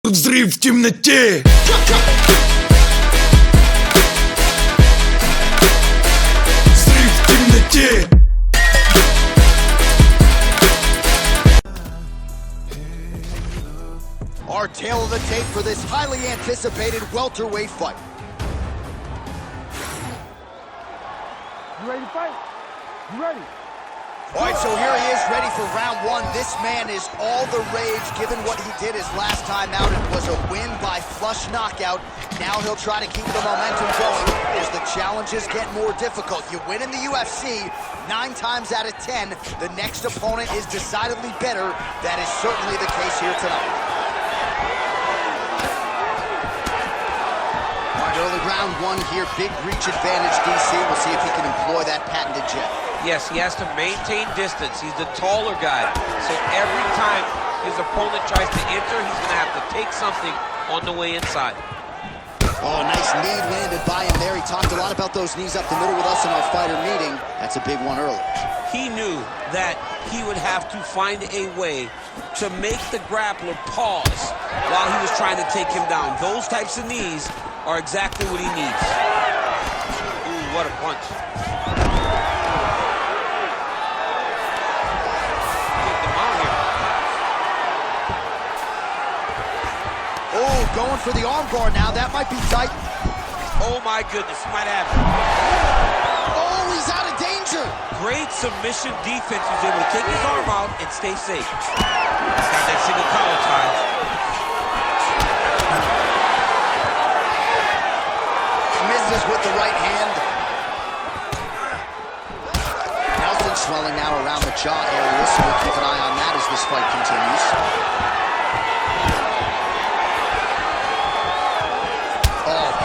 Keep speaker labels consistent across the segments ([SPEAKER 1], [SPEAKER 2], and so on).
[SPEAKER 1] Взрыв в темноте. Взрыв в темноте.
[SPEAKER 2] Our tail of the tape for this highly anticipated welterweight fight.
[SPEAKER 3] You ready to fight? You ready?
[SPEAKER 2] All right, so here he is, ready for round one. This man is all the rage, given what he did his last time out. It was a win by flush knockout. Now he'll try to keep the momentum going as the challenges get more difficult. You win in the UFC, 9 times out of 10. The next opponent is decidedly better. That is certainly the case here tonight. All right, early round one here, big reach advantage, DC. We'll see if he can employ that patented jet.
[SPEAKER 4] Yes, he has to maintain distance. He's the taller guy. So every time his opponent tries to enter, he's going to have to take something on the way inside.
[SPEAKER 2] Oh, nice knee landed by him there. He talked a lot about those knees up the middle with us in our fighter meeting. That's a big one early.
[SPEAKER 4] He knew that he would have to find a way to make the grappler pause while he was trying to take him down. Those types of knees are exactly what he needs. Ooh, what a punch.
[SPEAKER 2] Oh, going for the armbar now. That might be tight.
[SPEAKER 4] Oh, my goodness. He might have it.
[SPEAKER 2] Oh, he's out of danger.
[SPEAKER 4] Great submission defense. He was able to take his arm out and stay safe. Got that single collar tie.
[SPEAKER 2] Misses with the right hand. Nelson swelling now around the jaw area, so we'll keep an eye on that as this fight continues.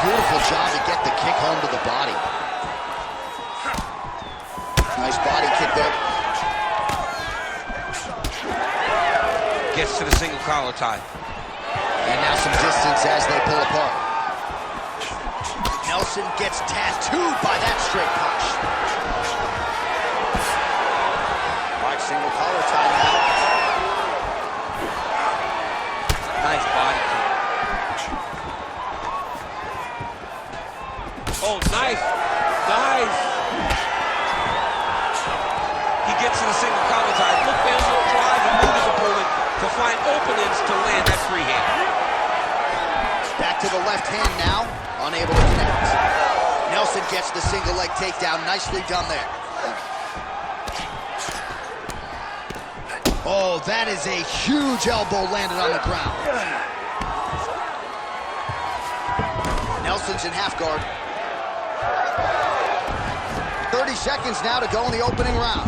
[SPEAKER 2] Beautiful job to get the kick home to the body. Nice body kick there.
[SPEAKER 4] Gets to the single collar tie.
[SPEAKER 2] And now some distance as they pull apart. Nelson gets tattooed by that straight punch. All right, single collar tie now.
[SPEAKER 4] Nice body kick. Oh, nice. Nice. He gets to the single collar tie. Look, man, he'll drive and move his opponent to find openings to land that free hand.
[SPEAKER 2] Back to the left hand now, unable to connect. Nelson gets the single leg takedown. Nicely done there. Oh, that is a huge elbow landed on the ground. Nelson's in half guard. 30 seconds now to go in the opening round.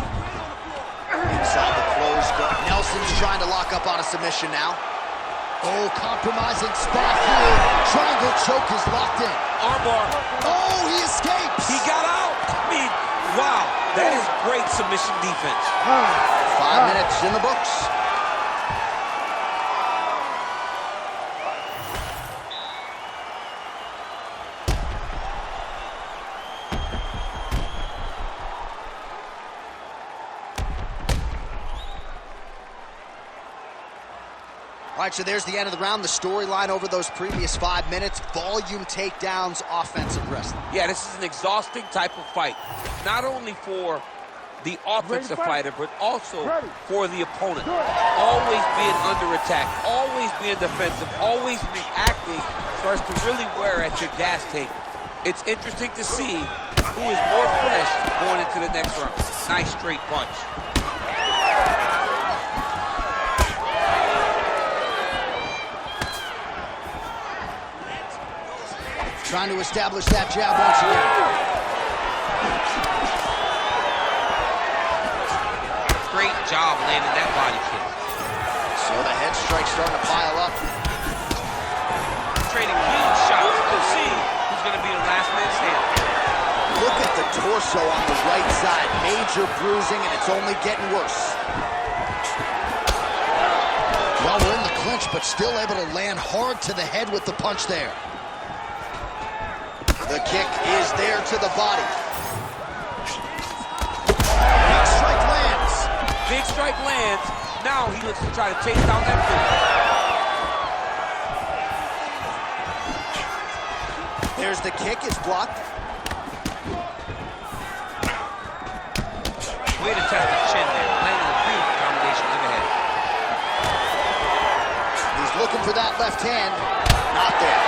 [SPEAKER 2] Inside the closed guard. Nelson's trying to lock up on a submission now. Oh, compromising spot here. Triangle choke is locked in.
[SPEAKER 4] Armbar.
[SPEAKER 2] Oh, he escapes.
[SPEAKER 4] He got out. I mean, wow. That is great submission defense.
[SPEAKER 2] 5 minutes in the books. All right, so there's the end of the round. The storyline over those previous 5 minutes, volume takedowns, offensive wrestling.
[SPEAKER 4] Yeah, this is an exhausting type of fight. Not only for the offensive fighter, but also for the opponent. Always being under attack, always being defensive, always reacting starts to really wear at your gas tank. It's interesting to see who is more fresh going into the next round. Nice straight punch.
[SPEAKER 2] Trying to establish that jab once again.
[SPEAKER 4] Great job landing that body kick.
[SPEAKER 2] So the head strike's starting to pile up.
[SPEAKER 4] Trading clean shots. We'll see who's going to be the last man standing.
[SPEAKER 2] Look at the torso on the right side. Major bruising, and it's only getting worse. Well, we're in the clinch, but still able to land hard to the head with the punch there. The kick is there to the body. Big strike lands.
[SPEAKER 4] Big strike lands. Now he looks to try to chase down that foot.
[SPEAKER 2] There's the kick, it's blocked.
[SPEAKER 4] Way to test the chin there. Landing a beautiful combination in the head.
[SPEAKER 2] He's looking for that left hand. Not there.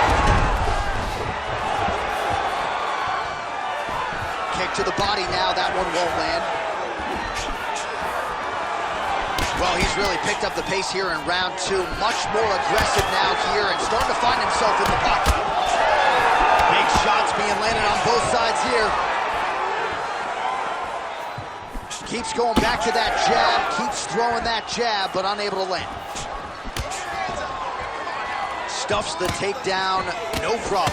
[SPEAKER 2] Kick to the body now. That one won't land. Well, he's really picked up the pace here in round 2. Much more aggressive now here and starting to find himself in the pocket. Big shots being landed on both sides here. Keeps going back to that jab, keeps throwing that jab, but unable to land. Stuffs the takedown, no problem.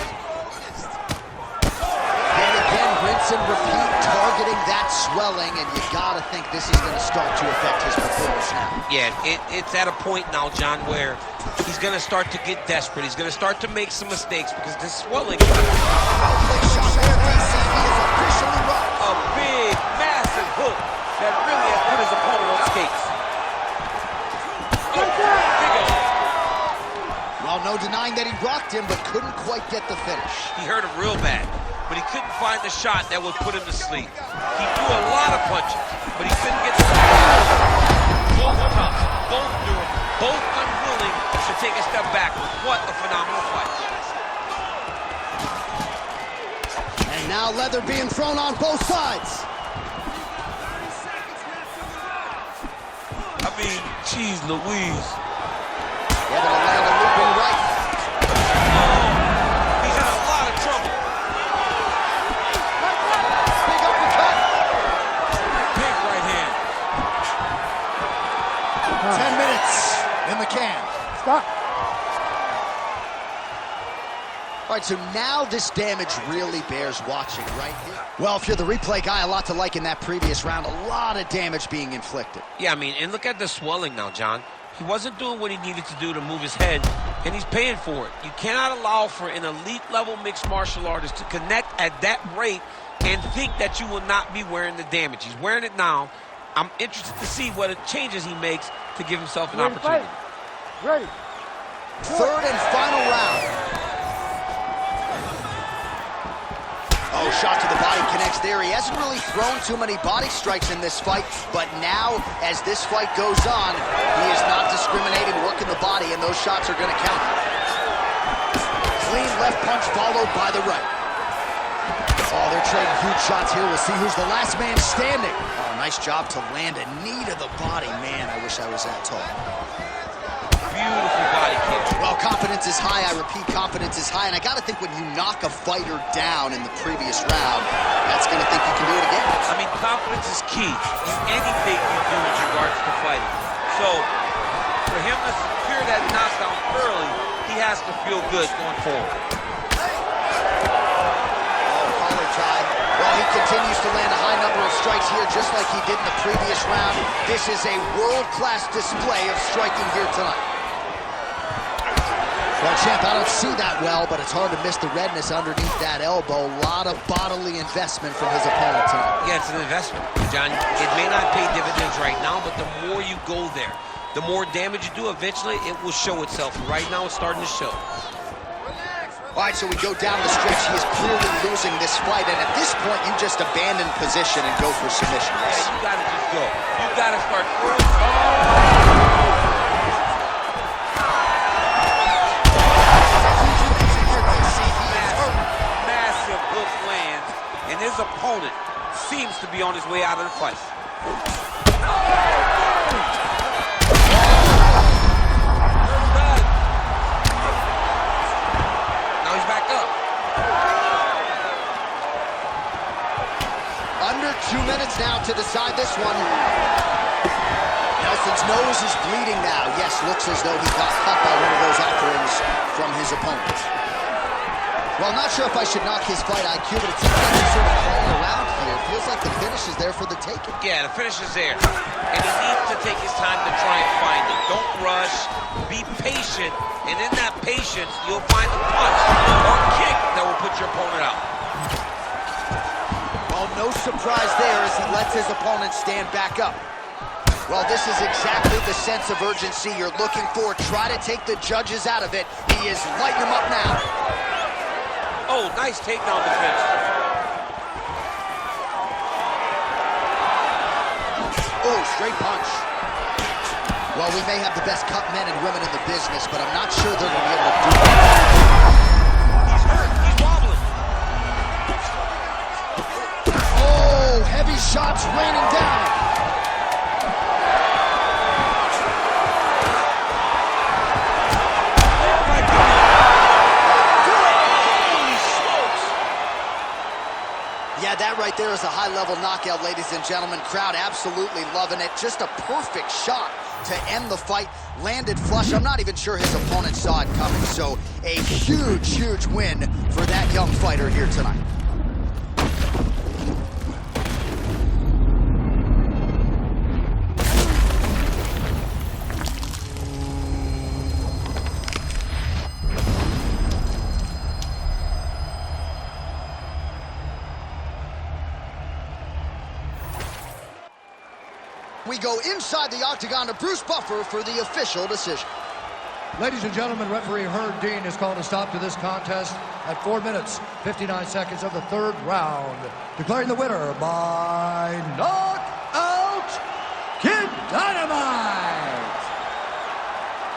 [SPEAKER 2] Then again, rinse and repeat, targeting that swelling, and you gotta think this is gonna start to affect his performance now.
[SPEAKER 4] Yeah, it's at a point now, John, where he's gonna start to get desperate. He's gonna start to make some mistakes because this swelling.
[SPEAKER 2] Outplay shot there, DC, he is officially run.
[SPEAKER 4] A big, massive hook that really has put his opponent on skates.
[SPEAKER 2] Well, no denying that he rocked him, but couldn't quite get the finish.
[SPEAKER 4] He hurt him real bad, but he couldn't find the shot that would put him to sleep. He threw a lot of punches, but he couldn't get the both tough, both durable, both unwilling to take a step backwards. What a phenomenal fight.
[SPEAKER 2] And now leather being thrown on both sides.
[SPEAKER 4] I mean, geez Louise.
[SPEAKER 2] Able to land a looping right.
[SPEAKER 4] He's in a lot of trouble.
[SPEAKER 2] Big uppercut.
[SPEAKER 4] Big right hand.
[SPEAKER 2] 10 minutes in the can.
[SPEAKER 3] Stop.
[SPEAKER 2] All right, so now this damage really bears watching right here. Well, if you're the replay guy, a lot to like in that previous round. A lot of damage being inflicted.
[SPEAKER 4] Yeah, I mean, and look at the swelling now, John. He wasn't doing what he needed to do to move his head, and he's paying for it. You cannot allow for an elite-level mixed martial artist to connect at that rate and think that you will not be wearing the damage. He's wearing it now. I'm interested to see what changes he makes to give himself an opportunity.
[SPEAKER 3] Ready.
[SPEAKER 2] Third and final round. Oh, shot to the body connects there. He hasn't really thrown too many body strikes in this fight, but now, as this fight goes on, he is not discriminating, working the body, and those shots are going to count. Clean left punch followed by the right. Oh, they're trading huge shots here. We'll see who's the last man standing. Oh, nice job to land a knee to the body. Man, I wish I was that tall.
[SPEAKER 4] Beautiful body kick.
[SPEAKER 2] Well, confidence is high. I repeat, confidence is high. And I got to think when you knock a fighter down in the previous round, that's going to think you can do it again.
[SPEAKER 4] I mean, confidence is key in anything you do in regards to fighting. So, for him to secure that knockdown early, he has to feel good going forward.
[SPEAKER 2] Collar tie. Well, he continues to land a high number of strikes here, just like he did in the previous round. This is a world-class display of striking here tonight. Well, champ, I don't see that well, but it's hard to miss the redness underneath that elbow. A lot of bodily investment from his opponent tonight.
[SPEAKER 4] Yeah, it's an investment, John. It may not pay dividends right now, but the more you go there, the more damage you do, eventually it will show itself. Right now, it's starting to show.
[SPEAKER 2] All right, so we go down the stretch. He is clearly losing this fight, and at this point, you just abandon position and go for submission.
[SPEAKER 4] Yeah, you gotta just go. You gotta start throwing. Massive hook lands, and his opponent seems to be on his way out of the fight. Now he's back up.
[SPEAKER 2] Under 2 minutes now to decide this one. Nelson's nose is bleeding now. Yes, looks as though he got cut by one of those offerings from his opponent. Well, not sure if I should knock his fight IQ, but it seems like he's sort of playing around here. It feels like the finish is there for the taking.
[SPEAKER 4] Yeah, the finish is there. And he needs to take his time to try and find it. Don't rush. Be patient. And in that patience, you'll find a punch or kick that will put your opponent out.
[SPEAKER 2] Well, no surprise there as he lets his opponent stand back up. Well, this is exactly the sense of urgency you're looking for. Try to take the judges out of it. He is lighting them up now.
[SPEAKER 4] Oh, nice takedown defense.
[SPEAKER 2] Oh, straight punch. Well, we may have the best cut men and women in the business, but I'm not sure they're going to be able to do it.
[SPEAKER 4] He's hurt. He's wobbling.
[SPEAKER 2] Oh, heavy shots raining down. Yeah, that right there is a high-level knockout, ladies and gentlemen. Crowd absolutely loving it. Just a perfect shot to end the fight. Landed flush. I'm not even sure his opponent saw it coming. So a huge, huge win for that young fighter here tonight. We go inside the octagon to Bruce Buffer for the official decision.
[SPEAKER 5] Ladies and gentlemen, referee Herb Dean has called a stop to this contest at 4 minutes, 59 seconds of the third round, declaring the winner by knockout, Kid Dynamite!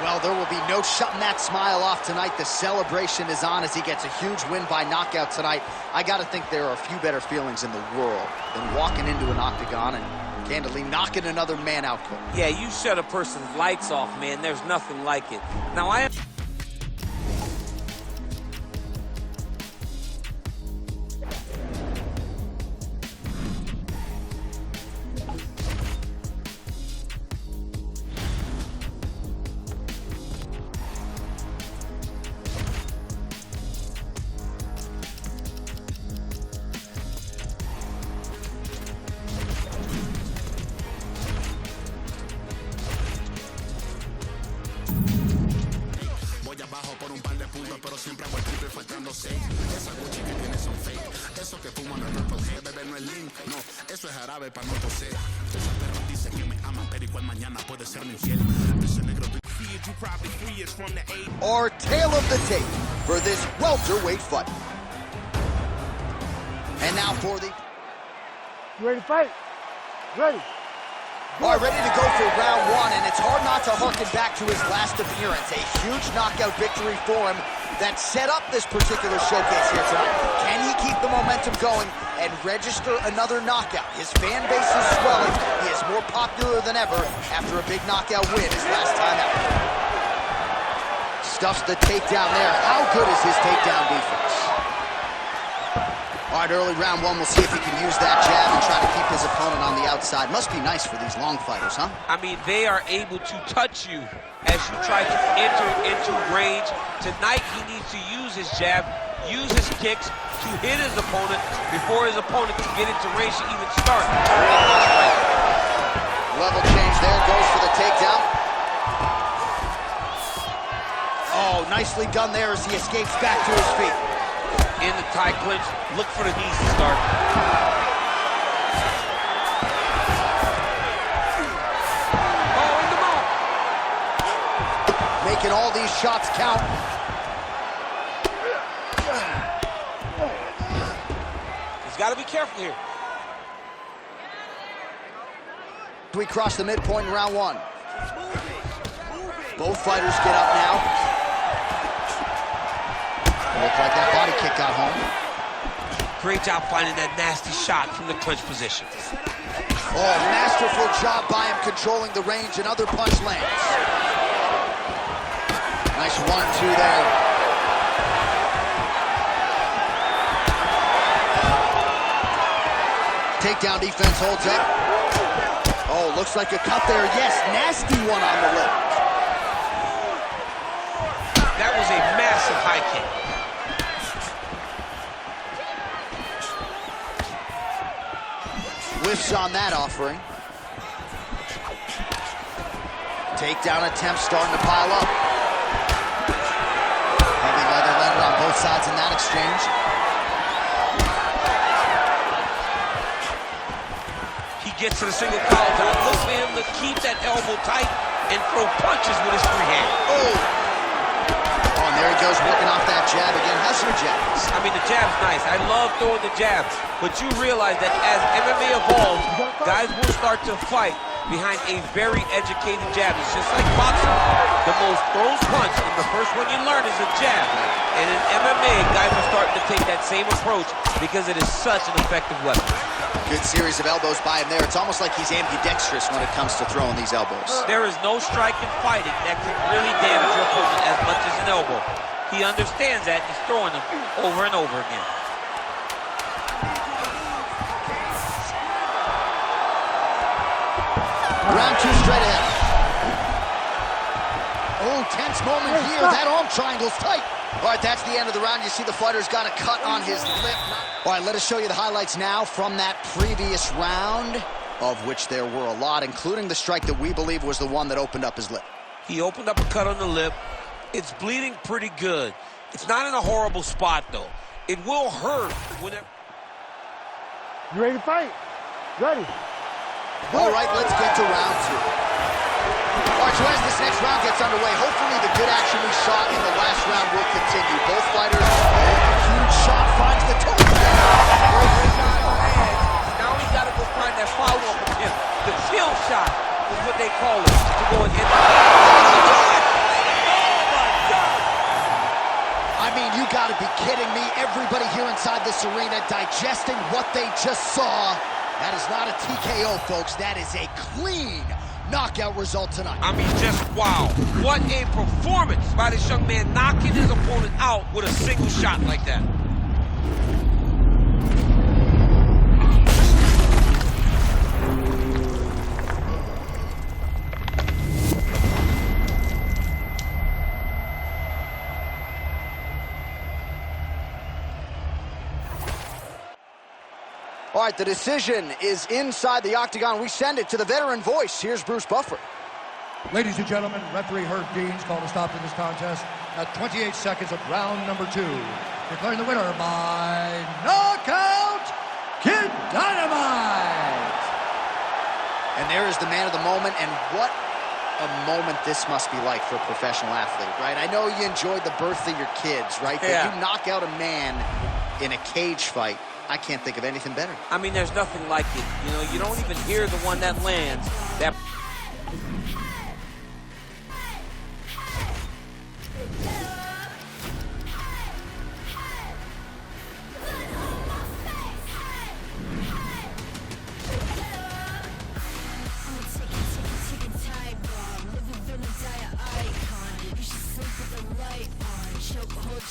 [SPEAKER 2] Well, there will be no shutting that smile off tonight. The celebration is on as he gets a huge win by knockout tonight. I got to think there are a few better feelings in the world than walking into an octagon and candidly knocking another man out cold.
[SPEAKER 4] Yeah, you shut a person's lights off, man. There's nothing like it. Now, I am...
[SPEAKER 2] Our tale of the tape for this welterweight fight. And now for the...
[SPEAKER 3] You ready to fight? Ready.
[SPEAKER 2] All right, ready to go for round one, and it's hard not to harken back to his last appearance. A huge knockout victory for him that set up this particular showcase here tonight. Can he keep the momentum going and register another knockout? His fan base is swelling. He is more popular than ever after a big knockout win his last time out. Stuffs the takedown there. How good is his takedown defense? All right, early round one, we'll see if he can use that jab and try to keep his opponent on the outside. Must be nice for these long fighters, huh?
[SPEAKER 4] I mean, they are able to touch you as you try to enter into range. Tonight, he needs to use his jab, use his kicks to hit his opponent before his opponent can get into range to even start.
[SPEAKER 2] Level change there, goes for the takedown. Oh, nicely done there as he escapes back to his feet.
[SPEAKER 4] In the tie clinch, look for the knees to start. Oh, in the mouth.
[SPEAKER 2] Making all these shots count.
[SPEAKER 4] He's got to be careful here.
[SPEAKER 2] We cross the midpoint in round one. Both fighters get up now. Looked like that body kick got home.
[SPEAKER 4] Great job finding that nasty shot from the clinch position.
[SPEAKER 2] Oh, masterful job by him controlling the range. Another punch lands. Nice 1-2 there. Takedown defense holds up. Oh, looks like a cut there. Yes, nasty one on the lip.
[SPEAKER 4] That was a massive high kick.
[SPEAKER 2] Whiffs on that offering. Takedown attempt starting to pile up. Heavy leather lender on both sides in that exchange.
[SPEAKER 4] He gets to the single collar top. Look for him to keep that elbow tight and throw punches with his free hand.
[SPEAKER 2] Oh, There he goes, working off that jab again. How's your jabs?
[SPEAKER 4] I mean, the jab's nice. I love throwing the jabs. But you realize that as MMA evolves, guys will start to fight behind a very educated jab. It's just like boxing. The most throws punch, and the first one you learn is a jab. And in MMA, guys are starting to take that same approach because it is such an effective weapon.
[SPEAKER 2] Good series of elbows by him there. It's almost like he's ambidextrous when it comes to throwing these elbows.
[SPEAKER 4] There is no strike in fighting that can really damage your opponent as much as an elbow. He understands that, and he's throwing them over and over again.
[SPEAKER 2] Round two straight ahead. Oh, tense moment here. That arm triangle's tight. All right, that's the end of the round. You see the fighter's got a cut on his lip. All right, let us show you the highlights now from that previous round, of which there were a lot, including the strike that we believe was the one that opened up his lip.
[SPEAKER 4] He opened up a cut on the lip. It's bleeding pretty good. It's not in a horrible spot, though. It will hurt whenever...
[SPEAKER 3] You ready to fight? Ready.
[SPEAKER 2] All right, let's get to round two. All right, so as this next round gets underway, hopefully the good action we saw in the last round will continue. Both fighters, a huge shot finds the toe.
[SPEAKER 4] Now he's got to go find that follow-up attempt. The kill shot is what they call it, to go and hit the...
[SPEAKER 2] I mean, you gotta be kidding me. Everybody here inside this arena digesting what they just saw. That is not a TKO, folks. That is a clean knockout result tonight.
[SPEAKER 4] I mean, just wow. What a performance by this young man, knocking his opponent out with a single shot like that.
[SPEAKER 2] All right, the decision is inside the octagon. We send it to the veteran voice. Here's Bruce Buffer.
[SPEAKER 5] Ladies and gentlemen, referee Herb Dean's called a stop to this contest at 28 seconds of round number 2. Declaring the winner by knockout, Kid Dynamite!
[SPEAKER 2] And there is the man of the moment, and what a moment this must be like for a professional athlete, right? I know you enjoyed the birth of your kids, right?
[SPEAKER 4] Yeah.
[SPEAKER 2] But you knock out a man in a cage fight. I can't think of anything better.
[SPEAKER 4] I mean, there's nothing like it. You know, you don't even hear the one that lands. That...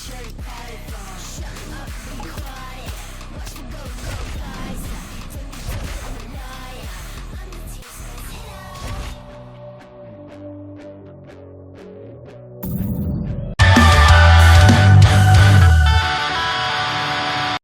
[SPEAKER 6] Cherry pie bomb. Shut up, be quiet.